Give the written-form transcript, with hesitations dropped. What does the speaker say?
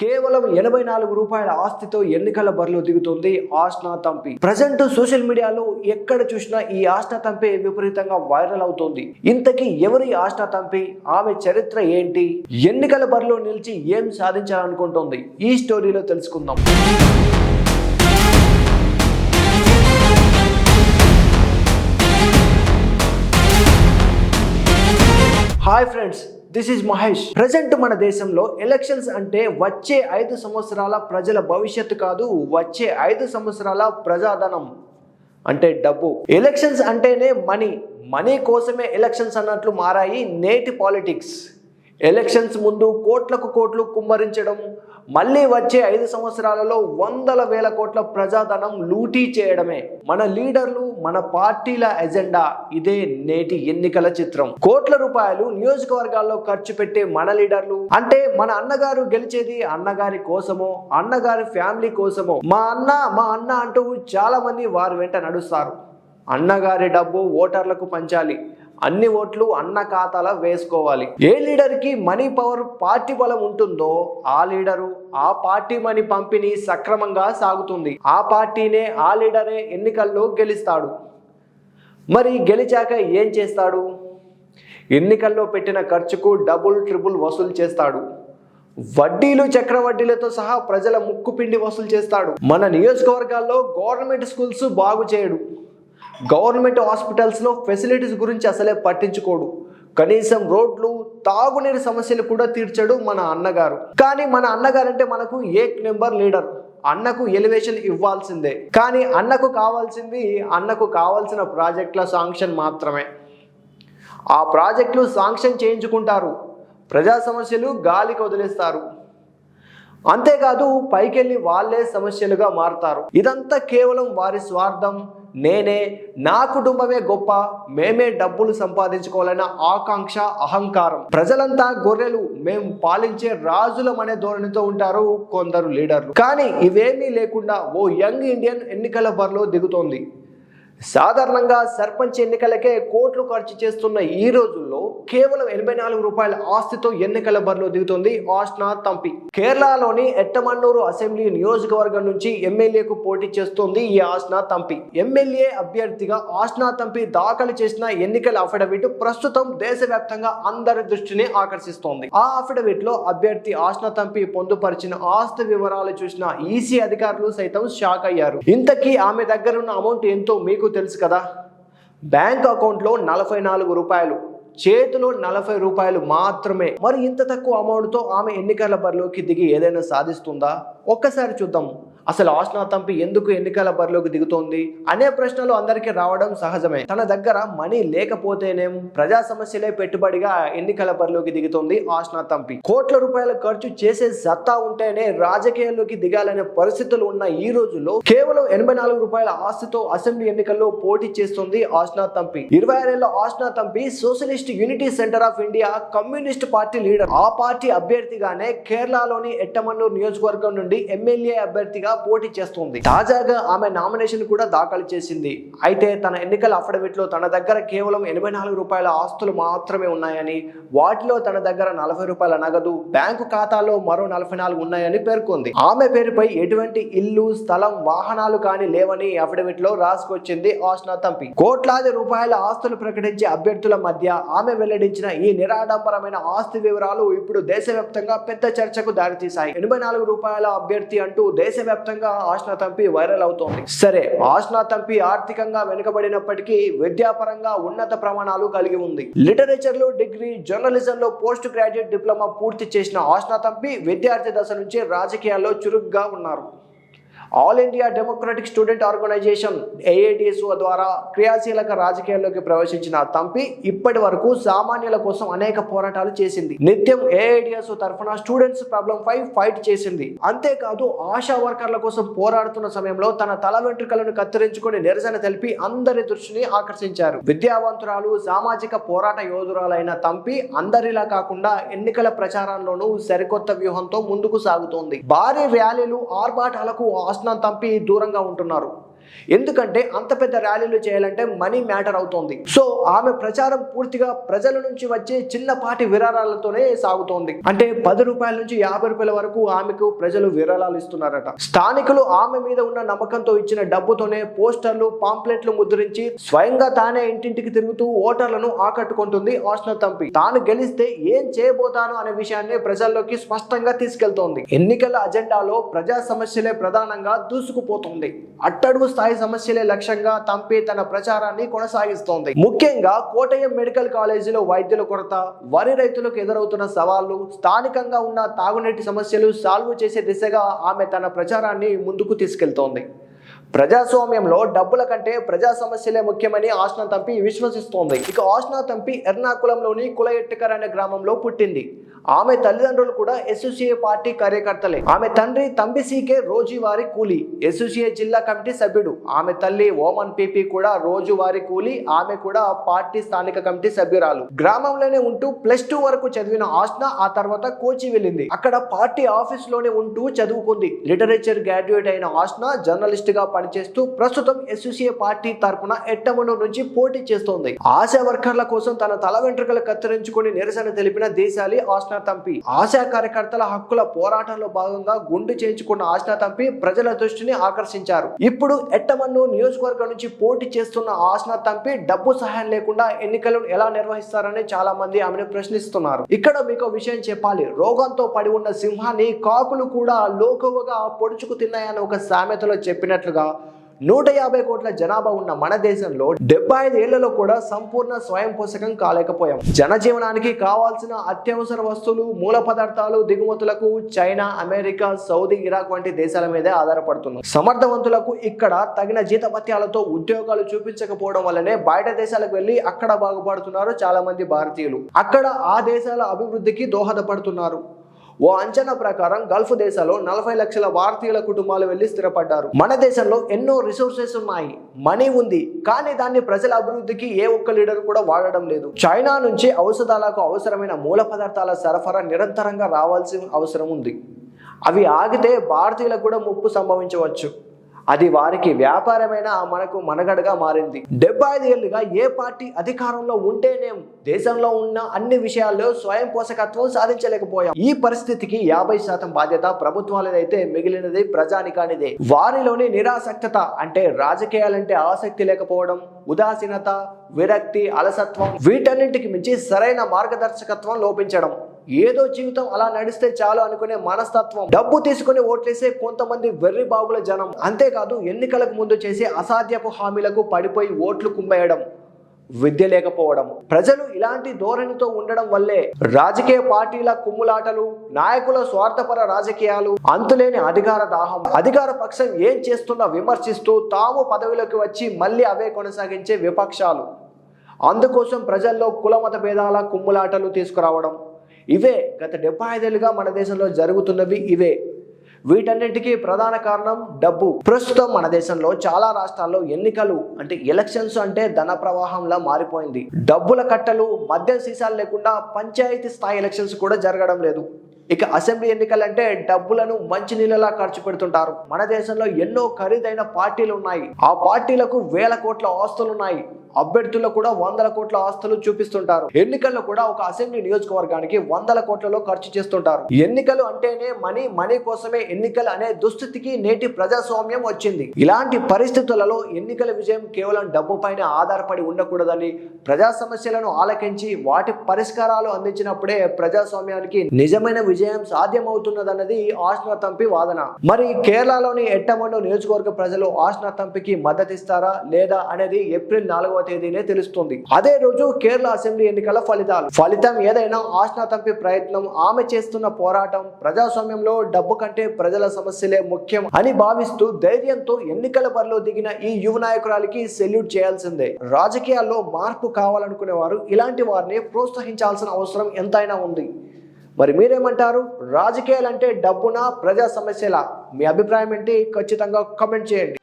కేవలం 84 రూపాయల ఆస్తితో ఎన్నికల బరిలో దిగుతుంది ఆష్నా తంపి. ప్రజెంట్ సోషల్ మీడియాలో ఎక్కడ చూసినా ఈ ఆష్నా తంపి విపరీతంగా వైరల్ అవుతోంది. ఇంతకీ ఎవరి ఆష్నా తంపి, ఆమె చరిత్ర ఏంటి, ఎన్నికల బరిలో నిలిచి ఏం సాధించాలనుకుంటోంది, ఈ స్టోరీలో తెలుసుకుందాం. Hi friends, this is Mahesh. Present మన దేశంలో ఎలక్షన్స్ అంటే వచ్చే 5 సంవత్సరాల ప్రజల భవిష్యత్తు కాదు, వచ్చే 5 సంవత్సరాల ప్రజాధనం అంటే డబ్బు. ఎలక్షన్స్ అంటేనే మనీ కోసమే ఎలక్షన్స్ అన్నట్లు మారాయి నేటి పాలిటిక్స్. ఎలక్షన్స్ ముందు కోట్లకు కోట్లు కుమ్మరించడం, మళ్ళీ వచ్చే 5 సంవత్సరాలలో వందల వేల కోట్ల ప్రజాధనం లూటీ చేయడమే మన లీడర్లు, మన పార్టీల ఎజెండా. ఇదే నేటి ఎన్నికల చిత్రం. కోట్ల రూపాయలు నియోజకవర్గాల్లో ఖర్చు పెట్టే మన లీడర్లు అంటే మన అన్నగారు గెలిచేది అన్నగారి కోసమో, అన్నగారి ఫ్యామిలీ కోసమో. మా అన్న అంటూ చాలా మంది వారి వెంట నడుస్తారు. అన్నగారి డబ్బు ఓటర్లకు పంచాలి, అన్ని ఓట్లు అన్న ఖాతాలో వేసుకోవాలి. ఏ లీడర్కి మనీ పవర్, పార్టీ బలం ఉంటుందో ఆ లీడరు, ఆ పార్టీ మనీ పంపిణీ సక్రమంగా సాగుతుంది. ఆ పార్టీనే, ఆ లీడరే ఎన్నికల్లో గెలుస్తాడు. మరి గెలిచాక ఏం చేస్తాడు? ఎన్నికల్లో పెట్టిన ఖర్చుకు డబుల్ ట్రిపుల్ వసూలు చేస్తాడు. వడ్డీలు, చక్రవడ్డీలతో సహా ప్రజల ముక్కు పిండి వసూలు చేస్తాడు. మన నియోజకవర్గాల్లో గవర్నమెంట్ స్కూల్స్ బాగు చేయడు, గవర్నమెంట్ హాస్పిటల్స్లో ఫెసిలిటీస్ గురించి అసలే పట్టించుకోడు, కనీసం రోడ్లు, తాగునీరు సమస్యలు కూడా తీర్చడు మన అన్నగారు. కానీ మన అన్నగారు అంటే మనకు ఏక్ నెంబర్ లీడర్. అన్నకు ఎలివేషన్ ఇవ్వాల్సిందే. కానీ అన్నకు కావాల్సిన ప్రాజెక్టుల శాంక్షన్ మాత్రమే. ఆ ప్రాజెక్టులు శాంక్షన్ చేయించుకుంటారు, ప్రజా సమస్యలు గాలికి వదిలేస్తారు. అంతేకాదు పైకెళ్ళి వాళ్ళే సమస్యలుగా మారుతారు. ఇదంతా కేవలం వారి స్వార్థం. నా కుటుంబమే గొప్ప, మేమే డబ్బులు సంపాదించుకోవాలన్న ఆకాంక్ష, అహంకారం. ప్రజలంతా గొర్రెలు, మేము పాలించే రాజులమనే ధోరణితో ఉంటారు కొందరు లీడర్లు. కానీ ఇవేమీ లేకుండా ఓ యంగ్ ఇండియన్ ఎన్నికల బరిలో దిగుతోంది. సాధారణంగా సర్పంచ్ ఎన్నికలకే కోట్లు ఖర్చు చేస్తున్న ఈ రోజుల్లో కేవలం 84 రూపాయల ఆస్తితో ఎన్నికల బరిలో దిగుతుంది ఆష్నా తంపి. కేరళలోని ఎట్టమన్నూరు అసెంబ్లీ నియోజకవర్గం నుంచి ఎమ్మెల్యేకు పోటీ చేస్తోంది ఈ ఆష్నా తంపి. ఎమ్మెల్యే అభ్యర్థిగా ఆష్నా తంపి దాఖలు చేసిన ఎన్నికల అఫిడవిట్ ప్రస్తుతం దేశవ్యాప్తంగా అందరి దృష్టిని ఆకర్షిస్తోంది. ఆ అఫిడవిట్ లో అభ్యర్థి ఆష్నా తంపి పొందుపరిచిన ఆస్తి వివరాలు చూసిన ఈసీ అధికారులు సైతం షాక్ అయ్యారు. ఇంతకీ ఆమె దగ్గరున్న అమౌంట్ ఎంతో మీకు తెలుసు కదా. బ్యాంక్ అకౌంట్లో 44 రూపాయలు, చేతిలో 40 రూపాయలు మాత్రమే. మరి ఇంత తక్కువ అమౌంట్తో ఆమె ఎన్నికల బరిలోకి దిగి ఏదైనా సాధిస్తుందా? ఒక్కసారి చూద్దాం. అసలు ఆష్నా తంపి ఎందుకు ఎన్నికల బరిలోకి దిగుతోంది అనే ప్రశ్నలు అందరికీ రావడం సహజమే. తన దగ్గర మనీ లేకపోతేనేం, ప్రజా సమస్యలే పెట్టుబడిగా ఎన్నికల బరిలోకి దిగుతోంది ఆష్నా తంపి. కోట్ల రూపాయల ఖర్చు చేసే సత్తా ఉంటేనే రాజకీయాల్లోకి దిగాలనే పరిస్థితులు ఉన్న ఈ రోజుల్లో కేవలం 84 రూపాయల ఆస్తితో అసెంబ్లీ ఎన్నికల్లో పోటీ చేస్తుంది ఆష్నా తంపి. 26 ఏళ్ల Ashna Thampi Socialist Unity Centre of India Communist party leader. ఆ పార్టీ అభ్యర్థిగానే కేరళలోని ఎట్టమన్నూరు నియోజకవర్గం నుండి ఎమ్మెల్యే అభ్యర్థిగా పోటీ చేస్తుంది. తాజాగా ఆమె నామినేషన్ కూడా దాఖలు చేసింది. అయితే తన ఎన్నికల అఫిడవిట్ లో తన దగ్గర కేవలం 84 రూపాయల ఆస్తులు మాత్రమే ఉన్నాయని, వాటిలో తన దగ్గర 40 రూపాయల నగదు, బ్యాంకు ఖాతాలో మరో 44 ఉన్నాయని పేర్కొంది. ఆమె పేరుపై ఎటువంటి ఇల్లు, స్థలం, వాహనాలు కానీ లేవని అఫిడవిట్ లో రాసుకొచ్చింది ఆష్నా తంపి. కోట్లాది రూపాయల ఆస్తులు ప్రకటించే అభ్యర్థుల మధ్య ఆమె వెల్లడించిన ఈ నిరాడంబరమైన ఆస్తి వివరాలు ఇప్పుడు దేశవ్యాప్తంగా పెద్ద చర్చకు దారితీశాయి. 84 రూపాయల అభ్యర్థి అంటూ దేశవ్యాప్తంగా ఆష్నా తంపి వైరల్ అవుతోంది. సరే, ఆష్నా తంపి ఆర్థికంగా వెనుకబడినప్పటికీ విద్యాపరంగా ఉన్నత ప్రమాణాలు కలిగి ఉంది. లిటరేచర్ లో డిగ్రీ, జర్నలిజం లో పోస్ట్ గ్రాడ్యుయేట్ డిప్లొమా పూర్తి చేసిన ఆష్నా తంపి విద్యార్థి దశ నుంచి రాజకీయాల్లో చురుగ్గా ఉన్నారు. All India Democratic Student Organization AIDSO ద్వారా క్రియాశీలక రాజకీయాల్లోకి ప్రవేశించిన తంపి ఇప్పటి వరకు సామాన్యుల కోసం అనేక పోరాటాలు చేసింది. నిత్యం AIDSO తరఫున స్టూడెంట్స్ ప్రాబ్లం పై ఫైట్ చేసింది. అంతేకాదు ఆశా వర్కర్ల కోసం పోరాడుతున్న సమయంలో తన తల వెంట్రుకలను కత్తిరించుకొని నిరసన తెలిపి అందరి దృష్టిని ఆకర్షించారు. విద్యావంతురాలు, సామాజిక పోరాట యోధురాలైన తంపి అందరిలా కాకుండా ఎన్నికల ప్రచారంలోనూ సరికొత్త వ్యూహంతో ముందుకు సాగుతోంది. భారీ ర్యాలీలు, ఆర్భాటాలకు ఆష్నా తంపి దూరంగా ఉంటున్నారు. ఎందుకంటే అంత పెద్ద ర్యాలీలు చేయాలంటే మనీ మ్యాటర్ అవుతోంది. సో ఆమె ప్రచారం పూర్తిగా ప్రజల నుంచి వచ్చే చిన్నపాటి విరాళాలతోనే సాగుతోంది. అంటే 10 రూపాయల నుంచి 50 రూపాయల వరకు ఆమెకు ప్రజలు విరాళాలు ఇస్తున్నారట. స్థానికులు ఆమె మీద ఉన్న నమ్మకంతో ఇచ్చిన డబ్బుతోనే పోస్టర్లు, పాంప్లెట్లు ముద్రించి స్వయంగా తానే ఇంటింటికి తిరుగుతూ ఓటర్లను ఆకట్టుకుంటుంది ఆస్నా తంపి. తాను గెలిస్తే ఏం చేయబోతాను అనే విషయాన్ని ప్రజల్లోకి స్పష్టంగా తీసుకెళ్తోంది. ఎన్నికల అజెండాలో ప్రజా సమస్యలే ప్రధానంగా దూసుకుపోతుంది. అట్టడుగు స్థాయి సమస్యలే లక్ష్యంగా తంపి తన ప్రచారాన్ని కొనసాగిస్తోంది. ముఖ్యంగా కోటయం మెడికల్ కాలేజీలో వైద్యుల కొరత, వరి రైతులకు ఎదురవుతున్న సవాళ్లు, స్థానికంగా ఉన్న తాగునీటి సమస్యలు సాల్వ్ చేసే దిశగా ఆమె తన ప్రచారాన్ని ముందుకు తీసుకెళ్తోంది. ప్రజాస్వామ్యంలో డబ్బుల కంటే ప్రజా సమస్యలే ముఖ్యమని ఆస్నా తంపి విశ్వసిస్తోంది. ఇక ఆస్నా తంపి ఎర్నాకుళంలోని కులయెట్టికర్ అనే గ్రామంలో పుట్టింది. ఆమె తల్లిదండ్రులు కూడా ఎస్యూసీఏ పార్టీ కార్యకర్తలే. ఆమె తండ్రి తంబిసీకే రోజువారీ కూలీ, ఎస్యూసీఏ జిల్లా కమిటీ సభ్యుడు. ఆమె తల్లి ఓమన్ పీపీ కూడా రోజువారీ కూలీ, ఆమె కూడా పార్టీ స్థానిక కమిటీ సభ్యురాలు. గ్రామంలోనే ఉంటూ +2 వరకు చదివిన ఆస్నా ఆ తర్వాత కోచి వెళ్ళింది. అక్కడ పార్టీ ఆఫీస్ లోనే ఉంటూ చదువుకుంది. లిటరేచర్ గ్రాడ్యుయేట్ అయిన ఆస్నా జర్నలిస్ట్ గా పనిచేస్తూ ప్రస్తుతం ఎస్యూసీఏ పార్టీ తరపున ఎట్టమనూరు నుంచి పోటీ చేస్తోంది. ఆశా వర్కర్ల కోసం తన తల వెంట్రుకలు కత్తిరించుకుని నిరసన తెలిపిన దేశాలి ఆస్నా తంపి. ఆశా కార్యకర్తల హక్కుల పోరాటంలో భాగంగా గుండు చేయించుకున్న ఆస్నా తంపి ప్రజల దృష్టిని ఆకర్షించారు. ఇప్పుడు ఎట్టమన్నూరు నియోజకవర్గం నుంచి పోటీ చేస్తున్న ఆస్నా తంపి డబ్బు సహాయం లేకుండా ఎన్నికలను ఎలా నిర్వహిస్తారని చాలా మంది ఆమెను ప్రశ్నిస్తున్నారు. ఇక్కడ మీకు విషయం చెప్పాలి. రోగంతో పడి ఉన్న సింహాన్ని కాకులు కూడా లోకువగా పొడుచుకు తిన్నాయని ఒక సామెతలో చెప్పినట్లుగా 150 కోట్ల జనాభా ఉన్న మన దేశంలో 75 ఏళ్లలో కూడా సంపూర్ణ స్వయం పోషకం కాలేకపోయాం. జనజీవనానికి కావాల్సిన అత్యవసర వస్తువులు, మూల పదార్థాలు దిగుమతులకు చైనా, అమెరికా, సౌదీ, ఇరాక్ వంటి దేశాల మీదే ఆధారపడుతున్నాం. సమర్థవంతులకు ఇక్కడ తగిన జీతభత్యాలతో ఉద్యోగాలు చూపించకపోవడం వల్లనే బయట దేశాలకు వెళ్లి అక్కడ బాగుపడుతున్నారు చాలా మంది భారతీయులు. అక్కడ ఆ దేశాల అభివృద్ధికి దోహదపడుతున్నారు. ఓ అంచనా ప్రకారం గల్ఫ్ దేశాల్లో 40 లక్షల భారతీయుల కుటుంబాలు వెళ్లి స్థిరపడ్డారు. మన దేశంలో ఎన్నో రిసోర్సెస్ ఉన్నాయి, మనీ ఉంది, కానీ దాన్ని ప్రజల అభివృద్ధికి ఏ ఒక్క లీడర్ కూడా వాడడం లేదు. చైనా నుంచి ఔషధాలకు అవసరమైన మూల పదార్థాల సరఫరా నిరంతరంగా రావాల్సిన అవసరం ఉంది. అవి ఆగితే భారతీయులకు కూడా ముప్పు సంభవించవచ్చు. అది వారికి వ్యాపారమైన మనకు మనగడగా మారింది. 75 ఏళ్లుగా ఏ పార్టీ అధికారంలో ఉంటేనేం దేశంలో ఉన్న అన్ని విషయాల్లో స్వయం పోషకత్వం సాధించలేకపోయాం. ఈ పరిస్థితికి 50% బాధ్యత ప్రభుత్వాలదైతే మిగిలినది ప్రజానికానిదే. వారిలోని నిరాసక్తత అంటే రాజకీయాలంటే ఆసక్తి లేకపోవడం, ఉదాసీనత, విరక్తి, అలసత్వం, వీటన్నింటికి మించి సరైన మార్గదర్శకత్వం లోపించడం, ఏదో జీవితం అలా నడిస్తే చాలు అనుకునే మనస్తత్వం, డబ్బు తీసుకుని ఓట్లేసే కొంతమంది వెర్రి బాబుల జనం, అంతేకాదు ఎన్నికలకు ముందు చేసే అసాధ్యపు హామీలకు పడిపోయి ఓట్లు కుమ్మేయడం, విద్య లేకపోవడం. ప్రజలు ఇలాంటి ధోరణితో ఉండడం వల్లే రాజకీయ పార్టీల కుమ్ములాటలు, నాయకుల స్వార్థపర రాజకీయాలు, అంతులేని అధికార దాహం, అధికార పక్షం ఏం చేస్తున్నా విమర్శిస్తూ తాము పదవిలోకి వచ్చి మళ్ళీ అవే కొనసాగించే విపక్షాలు. అందుకోసం ప్రజల్లో కులమత భేదాల కుమ్ములాటలు తీసుకురావడం, ఇవే గత 75 ఏళ్లుగా మన దేశంలో జరుగుతున్నవి. ఇవే వీటన్నిటికీ ప్రధాన కారణం డబ్బు. ప్రస్తుతం మన దేశంలో చాలా రాష్ట్రాల్లో ఎన్నికలు అంటే ఎలక్షన్స్ అంటే ధన ప్రవాహంలా మారిపోయింది. డబ్బుల కట్టలు, మద్యం సీసాలు లేకుండా పంచాయతీ స్థాయి ఎలక్షన్స్ కూడా జరగడం లేదు. ఇక అసెంబ్లీ ఎన్నికలంటే డబ్బులను మంచినీళ్ళలా ఖర్చు పెడుతుంటారు. మన దేశంలో ఎన్నో ఖరీదైన పార్టీలు ఉన్నాయి. ఆ పార్టీలకు వేల కోట్ల ఆస్తులున్నాయి. అభ్యర్థులకు కూడా 100 కోట్ల ఆస్తులు చూపిస్తుంటారు. ఎన్నికల్లో కూడా ఒక అసెంబ్లీ నియోజకవర్గానికి 100 కోట్లలో ఖర్చు చేస్తుంటారు. ఎన్నికలు అంటేనే మనీ, మనీ కోసమే ఎన్నికలు అనే దుస్థితికి నేటి ప్రజాస్వామ్యం వచ్చింది. ఇలాంటి పరిస్థితులలో ఎన్నికల విజయం కేవలం డబ్బు పైన ఆధారపడి ఉండకూడదని, ప్రజా సమస్యలను ఆలకించి వాటి పరిష్కారాలు అందించినప్పుడే ప్రజాస్వామ్యానికి నిజమైన విజయం సాధ్యమవుతున్నదన్నది ఆస్నా తంపి వాదన. మరి కేరళలోని ఎట్టమన్నూరు నియోజకవర్గ ప్రజలు ఆస్నా తంపికి మద్దతిస్తారా లేదా అనేది ఏప్రిల్ 4వ తేదీనే తెలుస్తుంది. అదే రోజు కేరళ అసెంబ్లీ ఎన్నికల ఫలితం ఏదైనా ఆస్నా తంపి ప్రయత్నం, ఆమె చేస్తున్న పోరాటం ప్రజాస్వామ్యంలో డబ్బు కంటే ప్రజల సమస్యలే ముఖ్యం అని భావిస్తూ ధైర్యంతో ఎన్నికల బరిలో దిగిన ఈ యువ నాయకురాలికి సెల్యూట్ చేయాల్సిందే. రాజకీయాల్లో మార్పు కావాలనుకునే వారు ఇలాంటి వారిని ప్రోత్సహించాల్సిన అవసరం ఎంతైనా ఉంది. మరి మీరేమంటారు? రాజకీయాలంటే డబ్బునా, ప్రజా సమస్యలా? మీ అభిప్రాయం ఏంటి? ఖచ్చితంగా కామెంట్ చేయండి.